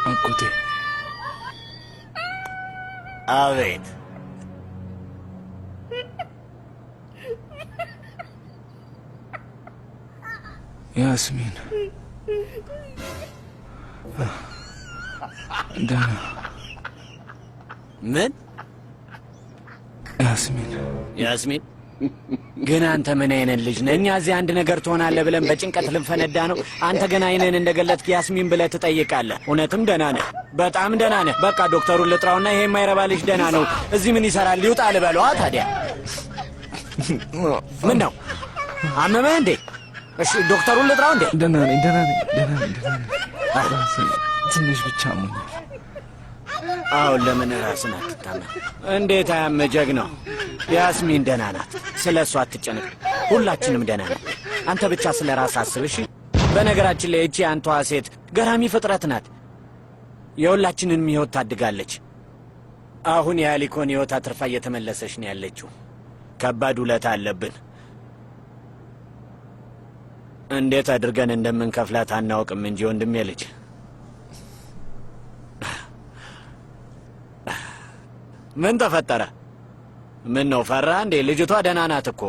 አጎቴ አቤት። ያስሚን ደህና። ምን? ያስሚን ግን አንተ ምን አይነት ልጅ ነህ? እኛ እዚህ አንድ ነገር ትሆናለህ ብለን በጭንቀት ልንፈነዳ ነው። አንተ ገና አይነን እንደገለጥክ ያስሚን ብለህ ትጠይቃለህ። እውነትም ደህና ነህ፣ በጣም ደህና ነህ። በቃ ዶክተሩን ልጥራውና ይሄ የማይረባ ልጅ ደህና ነው፣ እዚህ ምን ይሰራል? ይውጣ ልበለዋ ታዲያ። ምን ነው አመመህ እንዴ? እሺ ዶክተሩን ልጥራው እንዴ? ደህና ነኝ። ትንሽ ብቻ አሞኛል። አሁን ለምን ራስን አትታመም? እንዴት አያመህ ጀግናው? ያስሚን ደህና ናት፣ ስለ እሷ አትጨነቅ። ሁላችንም ደህና ነን። አንተ ብቻ ስለ ራስ አስብ እሺ። በነገራችን ላይ እቺ አንቷ ሴት ገራሚ ፍጥረት ናት። የሁላችንን ሕይወት ታድጋለች። አሁን የአሊኮን ሕይወት አትርፋ እየተመለሰች ነው ያለችው። ከባድ ውለታ አለብን። እንዴት አድርገን እንደምንከፍላት አናውቅም እንጂ ወንድሜ ልጅ። ምን ተፈጠረ? ምን ነው ፈራ እንዴ? ልጅቷ ደህና ናት እኮ።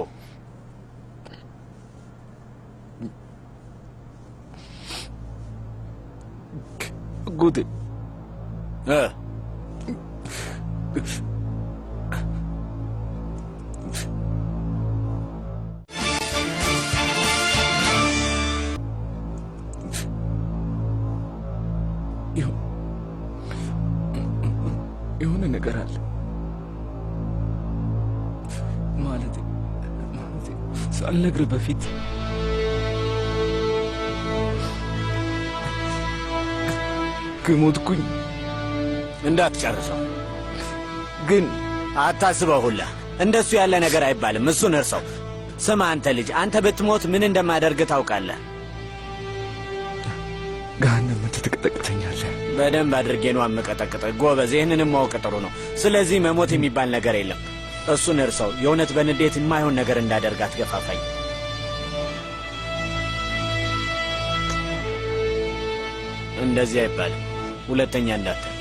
ጉዴ የሆነ ነገር አለ ማለት ሳልነግርህ በፊት ከሞትኩኝ እንዳትጨርሰው ግን አታስበው። ሁላ እንደሱ ያለ ነገር አይባልም። እሱን እርሰው። ስማ አንተ ልጅ፣ አንተ ብትሞት ምን እንደማደርግ ታውቃለህ? ገሃነም ትቀጠቅጠኛለህ። በደንብ አድርጌ ነው አመቀጠቅጠህ። ጎበዝ፣ ይህንንም ማወቅ ጥሩ ነው። ስለዚህ መሞት የሚባል ነገር የለም። እሱን እርሰው። የእውነት በንዴት የማይሆን ነገር እንዳደርግ አትገፋፋኝ። እንደዚህ አይባልም። ሁለተኛ እንዳትል።